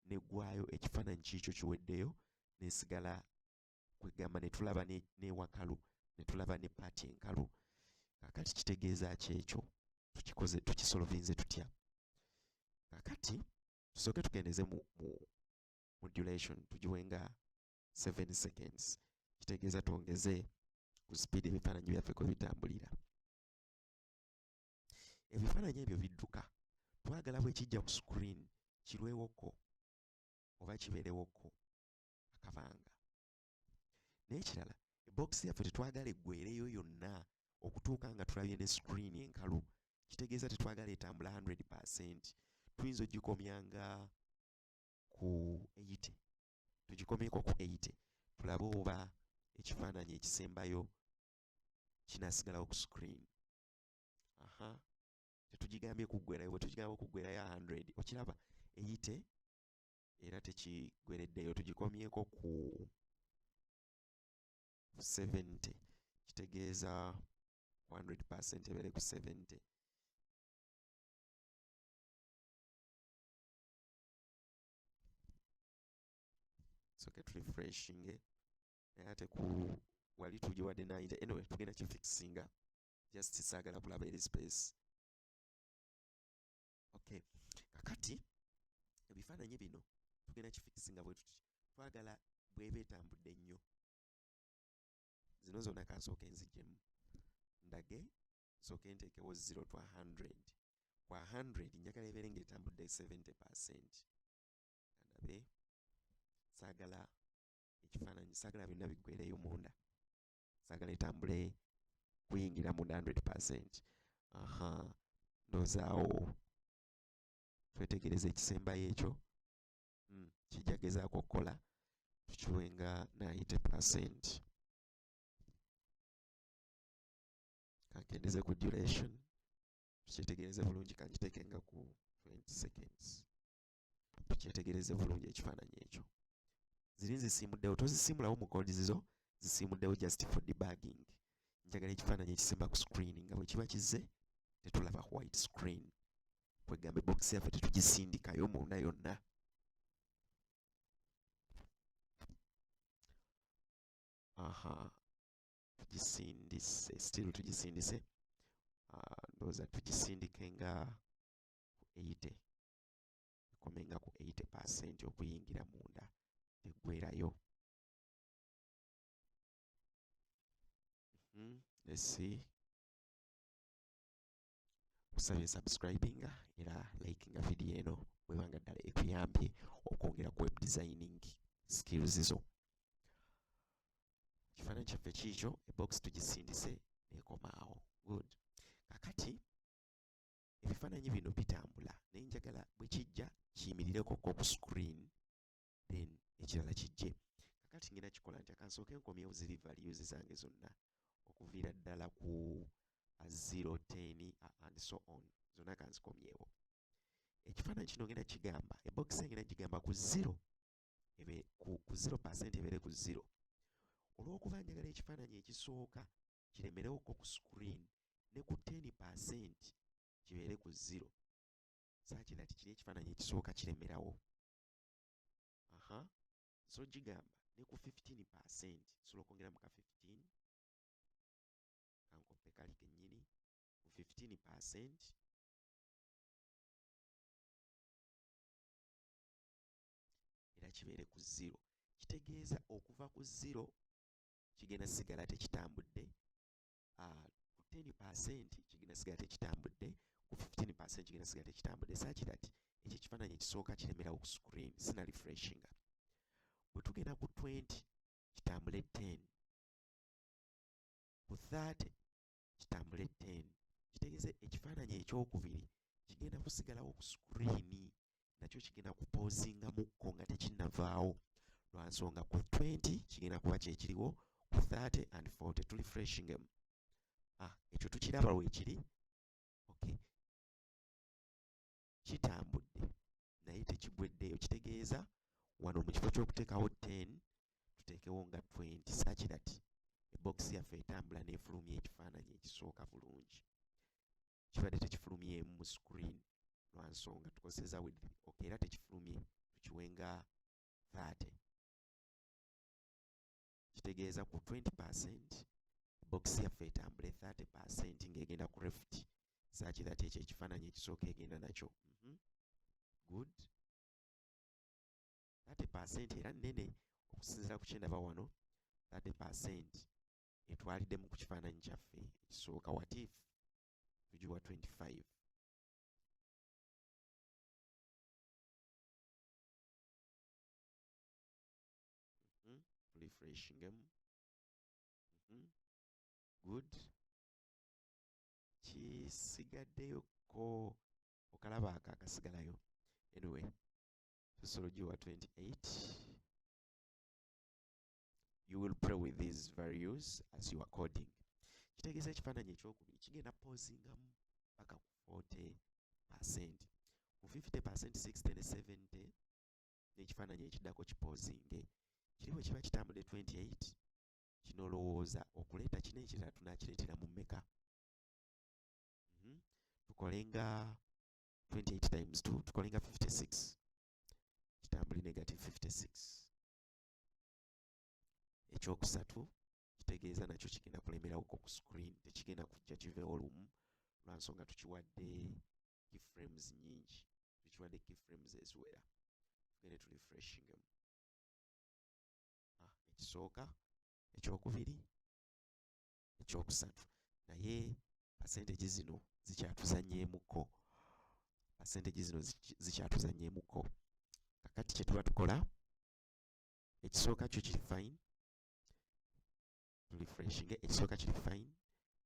neggwaayo ekifaananyi kiikyo kiweddeyo nesigala kwegamba ne tulaba n'ewakalu, ne tulaba ne paati enkalu. Kakati kitegeeza ki ekyo? Tukisolovinze tutya? Kakati tusooke tukendeeze mu duration, tugiwenga 7 seconds. Kitegeeza twongeze ku speed ebifaananyi byaffe kwe bitambulira. Ebifaananyi ebyo bidduka. Twagala bwe kijja ku screen kirwewoko oba kibeerewoko akabanga. N'ekirala, box yaffe tetwagala eggweereyo yonna okutuuka nga tulabye ne screen enkalu. Kitegeeza tetwagala etambula 100%. Tuyinza ogikomyanga ku 80. Tugikomyeko ku 80. Tulabe oba ekifaananyi ekisembayo kinaasigalawo ku screen. Tetugigambye kuggwerayo. Bwe tugigamba kuggwerayo 100, okiraba 80 era tekigwereddeyo. Tugikomyeko ku 70. Kitegeeza 100% ebeere ku 70. Soke refreshinge. Naye ate wali tugiwadde 90. Anyway, tugenda kifixinga. Just saagala kulaba eri space. Okay. Kakati ebifaananyi bino tugenda kifixinga bwe tuti. Twagala bw'eba etambudde nnyo. Zino zonna kansooke nziggyemu. Ndage nsooke nteekewo 0 to 100. Kwa 100 njagala ebeere ng'etambudde 70%. Kandabe. Saagala ekifaananyi, saagala byonna biggweereyo munda. Saagala etambule kuyingira munda 100%. Ndowooza twetegereza ekisembayo ekyo. Kijja gezaako okukola. Tukiwenga 90%. Kankendeeze ku duration. Tukyetegereze bulungi, kankiteekenga ku 20 seconds. Tukyetegereze bulungi ekifaananyi ekyo. Ziri nzisiimuddewo. Tozisiimulawo mu koodi zizo. Zisiimuddewo just for debugging. Njagala ekifaananyi ekisemba ku screen nga bwe kiba kizze tetulaba white screen. Kwegamba box yaffe tetugisindikayo munda yonna. Tugisindise. Still tugisindise. Ndowooza tugisindike nga ku 80. Tukomenga ku 80% okuyingira munda. Teggweerayo. Let's see. Kusabye subscribinga era likinga video eno bwebanga ddala ekuyambye okwongera ku web designing skills zo. Kifaananyi kyaffe kiikyo, ebox tugisindise nekomaawo. Good. Kakati ebifaananyi bino bitambula naye njagala bwe kijja kiyimirireko ku screen then ekirala kijje. Kakati ngenda kikola ntya? Kansooke nkomyewo ziri values zange zonna okuviira ddala ku 0, 10 and so on. Zonna kanzikomyewo. Ekifaananyi kino ngenda kigamba, ebox ngenda kigamba ku 0 ku 0% ebeere ku 0. Olw'okuba njagala ekifaananyi ekisooka kiremerewoko ku screen ne ku 10% kibeere ku 0. Saakira kiri ekifaananyi ekisooka kiremerawo. So gigamba ne ku 15%. Sobola okwongeramu ka 15. Kankoppe kali kennyini ku 15%. Era kibeere ku 0. Kitegeeza okuva ku 0 kigenda sigala tekitambudde. Ku 10% kigenda sigala tekitambudde. Ku 15% kigenda sigala tekitambudde. Saakira ati ekyo ekifaananyi ekisooka kiremerawo ku screen. Sina refreshinga. Bwe tugenda ku 20 kitambule 10. Ku 30 kitambule 10. Kitegeeza ekifaananyi ekyokubiri kigenda kusigalawo ku screen nakyo kigenda kupoozinga mukko nga tekinnavaawo lwansonga ku 20 kigenda kuba kyekiriwo ku 30 and 40 tulifreshingemu ekyo tukiraba weekiri okay kitambudde naye tekigweddeeyo kitegeeza wano mu kifo ky'okuteekawo 10 tuteekewo nga 20 such that ebokisi yaffe etambula n'efulumya ekifaananyi ekisooka bulungi kibadde tekifulumyemu mu screen lwansonga tukozesa with okay era tekifulumye tukiwenga 30 kitegeeza ku 20% bokisi yaffe etambule 30% ng'egenda ku left such that ekyo ekifaananyi ekisooka egenda nakyo good 30% era nnene okusinziira ku kyendaba wano 30% etwaliddemu ku kifaananyi kyaffe ekisooka watif tugiwa 25 refreshingemu good kisigaddeyoko okalaba aka akasigalayo anyway tusobola giwa 28 you will play with these values as you are coding kitegeeza ekifaananyi ekyokubiri kigenda poozingamu paka ku 40% ku 50% 60 ne 70 n'ekifaananyi ekiddako kipoozinge kiriwe kiba kitambudde 28 kino olowooza okuleeta kino ekirala tunaakireetera mu mmeka tukolenga 28 times 2 tukolenga 56 kitambuli negative 56 ekyokusatu kitegeeza nakyo kigenda kulemerawoko ku screen tekigenda kujja kiveewo lumu lwansonga tukiwadde keyframes nyingi tukiwadde keyframes eziwera tugende tulifreshingemu ekisooka ekyokubiri ekyokusatu naye percentage zino zikyatuzanyeemuko kakati kyetuba tukola ekisooka kyo kiri fine tulifreshinge ekisooka kiri fine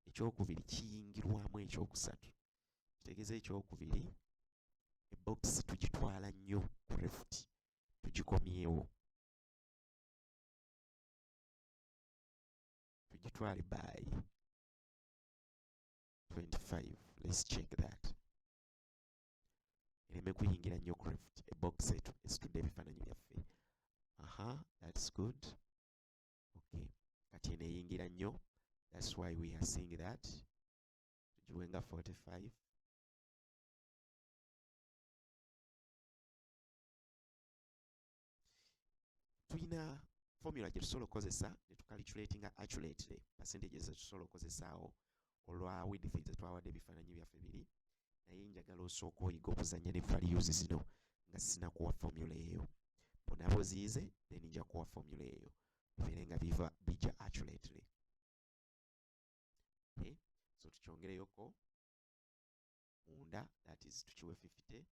ekyokubiri kiyingirwamu ekyokusatu kitegeeza ekyokubiri ebokisi tugitwala nnyo ku left tugikomyewo tugitwale by 25 let's check that ereme kuyingira nnyo ku left ebox esitudde ebifaananyi byaffe that's good okay kati eno eyingira nnyo that's why we are seeing that tugiwenga 45 tulina formula gye tusobola okukozesa ne tucalculatinga accurately percentages zetusobola okukozesaawo olwa width ze twawadde ebifaananyi byaffe biri naye njagala osooka oyiga okuzannya ne values zino nga sinakuwa formula eyo bonaaba oziyize then nja kuwa formula eyo bibeere nga bijja accurately okay so tukyongereyoko munda that is tukiwe 50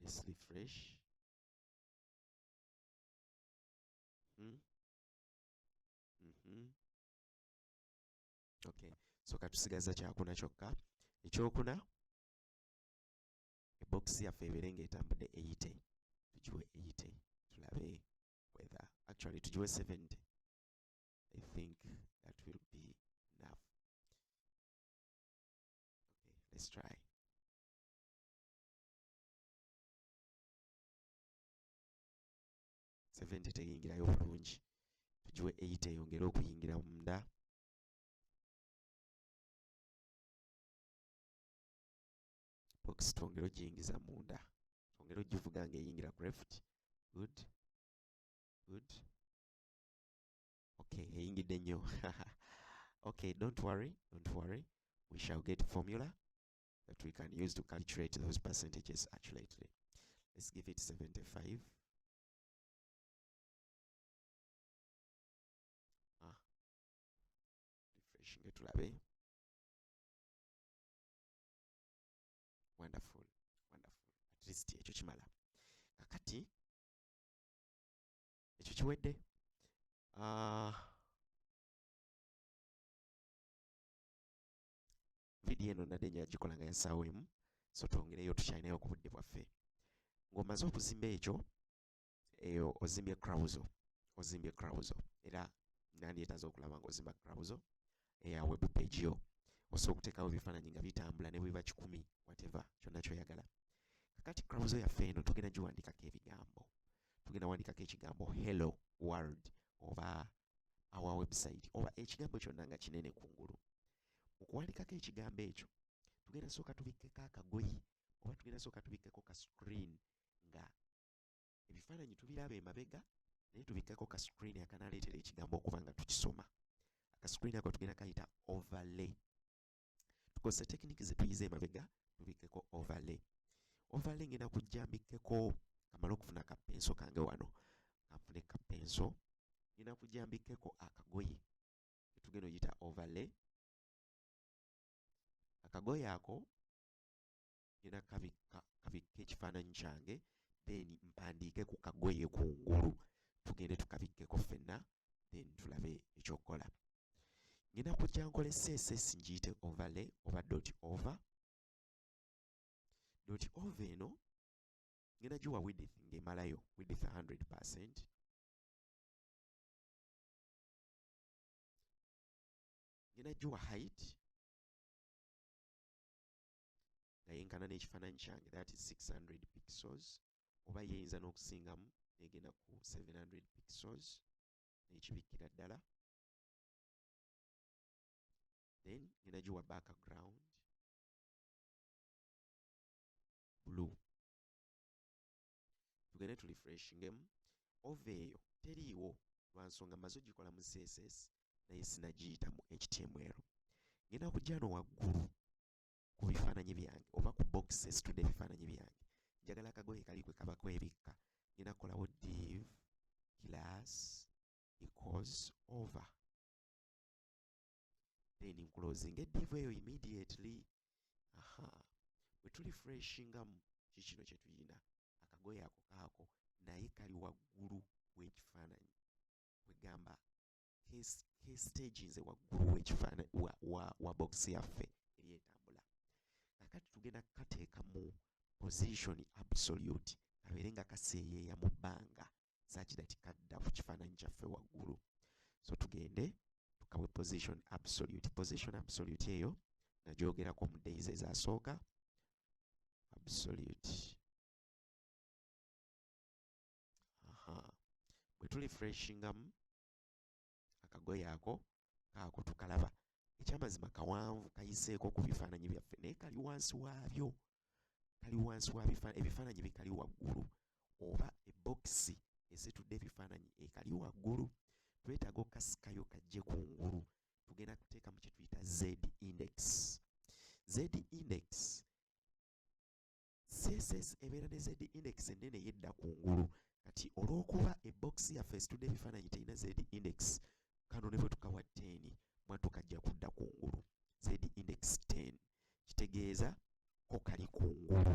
let's refresh okay so katusigaza kyakuna kyokka ekyokuna ebokisi yaffe ebeere ng'etambudde 80 tugiwe 80 tulabe whether actually tugiwe 70 I think that will be enough okay let's try teyingirayo bulungi tugiwe 80 eyongere okuyingira munda box twongere ogiyingiza munda twongere ogivuga ng'eyingira ku left good okay eyingidde nnyo okay don't worry we shall get formula that we can use to calculate those percentages accurately let's give it 75 refreshing tulabe wonderful at least ekyo kimala kakati tukiwedde video eno nadde nyagikola nga yasaaweemu so twongereyo tukyalinayo ku budde bwaffe ng'omaze okuzimba ekyo eyo ozimbye carousel era nandyetaaze okulaba ng'ozimba carousel eya web page yo osobola okuteekawo ebifaananyi nga bitambula ne bweba 100 whatever kyonna kyoyagala kakati carousel yaffe eno tugenda giwandikako ebigambo tugenda wandikako ekigambo hello world oba our website oba ekigambo kyonna nga kinene kungulu okuwandikako ekigambo ekyo tugenda sooka tubikkeko akagoyi oba tugenda sooka tubikkeko ka screen nga ebifaananyi tubiraba emabega naye tubikkeko ka screen akanaleetera ekigambo okuba nga tukisoma aka screen ako tugenda kayita overlay tukozesa tekiniki zetuyiza emabega tubikkeko overlay ngenda kujja mbikkeko kamala okufuna kapenso kange wano kanfune kapenso ngenda kujja mbikkeko akagoyi tugenda oyita overlay akagoye ako ngenda kabikke ekifaananyi kyange then mpandiike ku kagoye kungulu tugende tukabikkeko ffenna then tulabe ekyokukola ngenda kujja nkole css ngiyite overlay oba .over eno ngenda giwa width ng'emalayo width 100% ngenda giwa height nga yenkana n'ekifaananyi kyange that is 600 pixels oba yeyinza n'okusingamu negenda ku 700 pixels nekibikkira ddala then ngenda giwa background blue tugende tulifreshingemu ova eyo teriiwo lwansonga maze ogikola mu css naye sinagiyita mu html ngenda kujjano waggulu ku bifaananyi byange oba ku box esitudde ebifaananyi byange njagala akagoye kali kwe kaba kwebikka ngenda kukolawo div class equals over thennclosing ediv eyo immediately bwe tulifreshingamu kikino kye tuyina akagoye ako kaako naye kali waggulu w'ekifaananyi kwegamba stage nze waggulu w'ekifaananyi wa box yaffe eri etambula kakati tugenda kukateeka mu position absolute kabeere nga kaseeyeeya mu bbanga such that kadda ku kifaananyi kyaffe waggulu so tugende tukawe position absolute eyo nagyogerako mu days ezasooka absolute bwe tulifreshingamu akagoye ako kaako tukalaba ekyamazima kawanvu kayiseeko ku bifaananyi byaffe naye kali wansi waabyo ebifaananyi bikali waggulu oba ebokisi esitudde ebifaananyi ekali waggulu twetaaga okukasikayo kajje kungulu tugenda kuteeka mu kye tuyita z index css ebeera ne z index ennene yedda kungulu kati olw'okuba ebokisi yaffe esitudde ebifaananyi terina z index kano ne bwe tukawa 10 mwattu kajja kudda kungulu z index 10 kitegeeza ko kali kungulu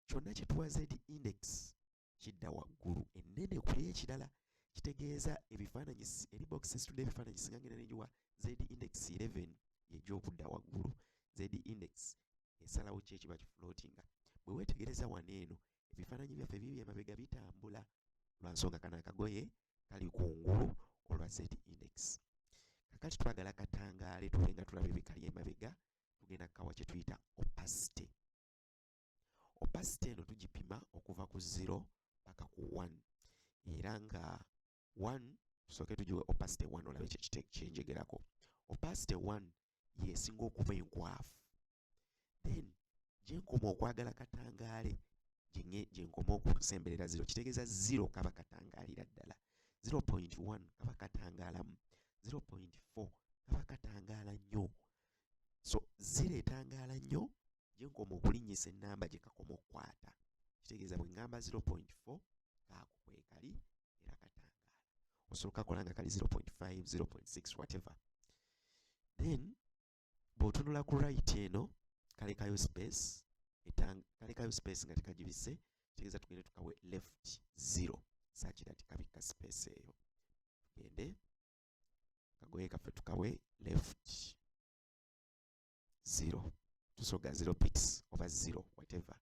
kyonna kye tuwa z index kidda waggulu ennene kuli ekirala kitegeeza ebifaananyi eri box esitudde ebifaananyi singa ngenda negiwa z index 11 yegyokudda waggulu z index esalawo ki ekiba kifloatinga bwe weetegereza wano eno ebifaananyi byaffe bibyo emabega bitambula lwansonga kano akagoye kali kungulu olwa z index kakati twagala katangaale tube nga tulaba ebikali emabega tugenda kukawa kye tuyita opacity eno tugipima okuva ku 0 paka ku 1 era nga 1 tusooke tugiwe opacity 1 olabe kyenjegerako opacity 1 yesinga okuba enkwafu then gyenkoma okwagala katangaale gyenkoma okusemberera 0 kitegeeza 0 kaba katangaalira ddala 0.1 kaba katangaalamu 0.4 kaba katangaala nnyo so 0 etangaala nnyo gyenkoma okulinnyisa ennamba gye kakoma okukwata kitegeeza bwe ngamba 0.4 kaako kwekali era katangaala osobola kakola nga kali 0.5 0.6 whatever then bw'otunula ku right eno kalekayo space nga tekagibise kitegeeza tugende tukawe left 0 such that kabika space eyo. Tugende kagoye kaffe tukawe left 0, tusoga 0 pix over 0 whatever.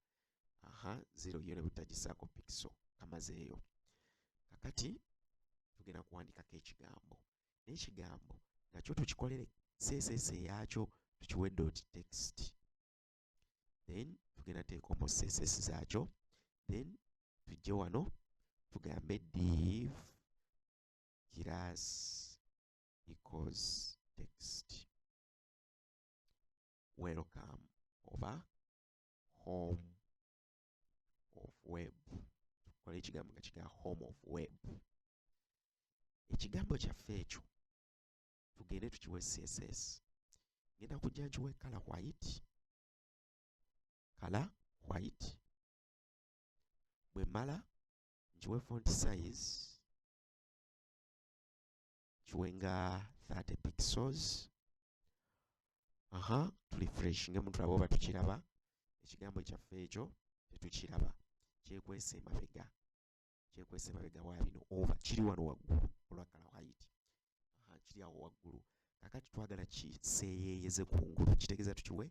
0 yone butagisaako pixel kamazeeyo. Kakati tugenda kuwandikako ekigambo, n'ekigambo nakyo tukikolere css yaakyo tukiwe .text, then tugenda teeka omwo css zaakyo, then tujje wano tugambe div class equals text, welcome oba home of web. Tukole ekigambo nga kiga home of web. Ekigambo kyaffe ekyo tugende tukiwe css. Ngenda kujja nkiwe color white, bwe mala nkiwe font size kiwe nga 30 pixels. Tulifreshinge mu tulaba oba tukiraba. Ekigambo kyaffe ekyo tetukiraba, kyekwese emabega wa bino oba kiri wano waggulu olwa color white. Kiri awo waggulu. Kakati twagala kiseeyeeyeze kungulu, kitegeeza tukiwe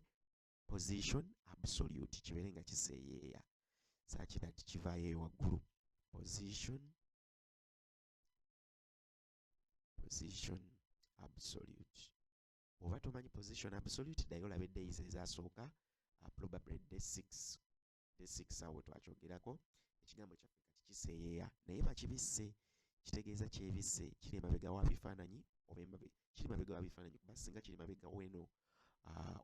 position absolute, kibeere nga kiseeyeeya such that kivaayo eyo waggulu. Position absolute. Oba tomanyi position absolute, ddayo olabe days ezasooka, probably day 6 awo twakyogerako. Ekigambo kyaffe kati kiseeyeeya naye bakibisse, kitegeeza kyebisse, kiri emabega wa bifaananyi oba kiri mabega wa bifaananyi, kuba singa kiri mabega weno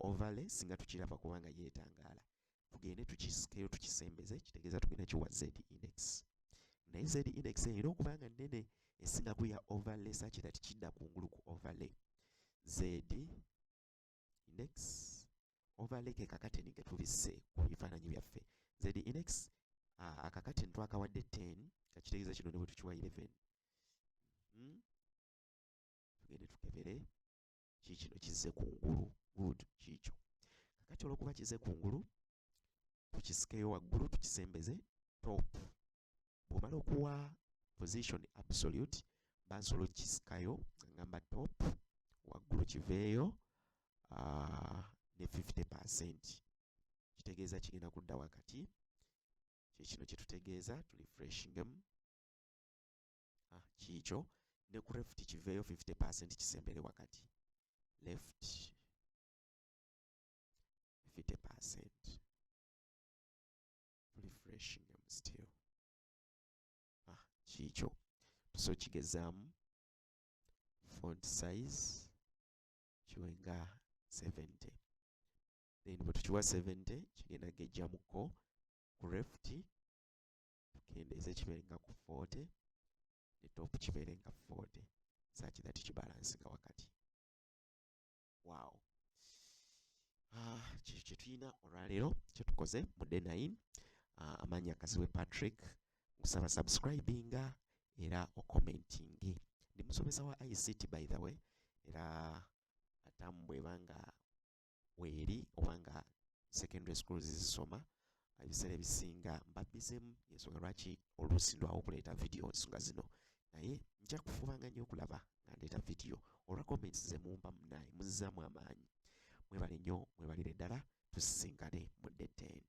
overlay singa tukiraba kubanga yeetangaala. Tugende tukisikeyo tukisembeze, kitegeeza tugenda kiwa z index, naye z index erina okuba nga nnene esinga ku ya overlay such that kidda kungulu ku overlay. Z index overlay ke kakateni ke tubisse ku bifaananyi byaffe. Z index akakateni twakawadde 10 kakitegeeza kino ne bwe tukiwa 11. Tugende tukebere kikino kizze kungulu. Good, kikyo kakati olwokuba kizze kungulu tukisikeyo waggulu tukisembeze top. Bw'omala okuwa position absolute bansobola okukisikayo ngamba top waggulu kiveeyo ne 50%, kitegeeza kigenda kudda wakati. Kikino kye tutegeeza tulifreshingemu kikyo, ne ku left kiveeyo 50% kisembere wakati, left 50%, tulifreshingemu still kikyo. So kigezaamu font size kiwe nga 70, then bwe tukiwa 70 kigenda gejjamuko ku left tukendeeze kibeere nga ku 40 ne top kibeere nga 40 such that kibalansinga wakati. Wow, kikyo kye tulina olwaleero kye tukoze mu day 9. Amanyi akaziwe Patrick, nkusaba subscribinga era okomentingi. Ndi musomesa wa ICT by the way, era atamu bwebanga weeri obanga secondary schools zisoma ebiseera ebisinga mbabizemu ensonga lwaki oluusi ndwawo okuleeta videos nga zino, naye nja kufubanga nnyo okulaba nga ndeeta video olwa comments ze mumpa munaye muzzaamu amaanyi. Mwebale nnyo, mwebalire ddala, tusisinkane mu day 10.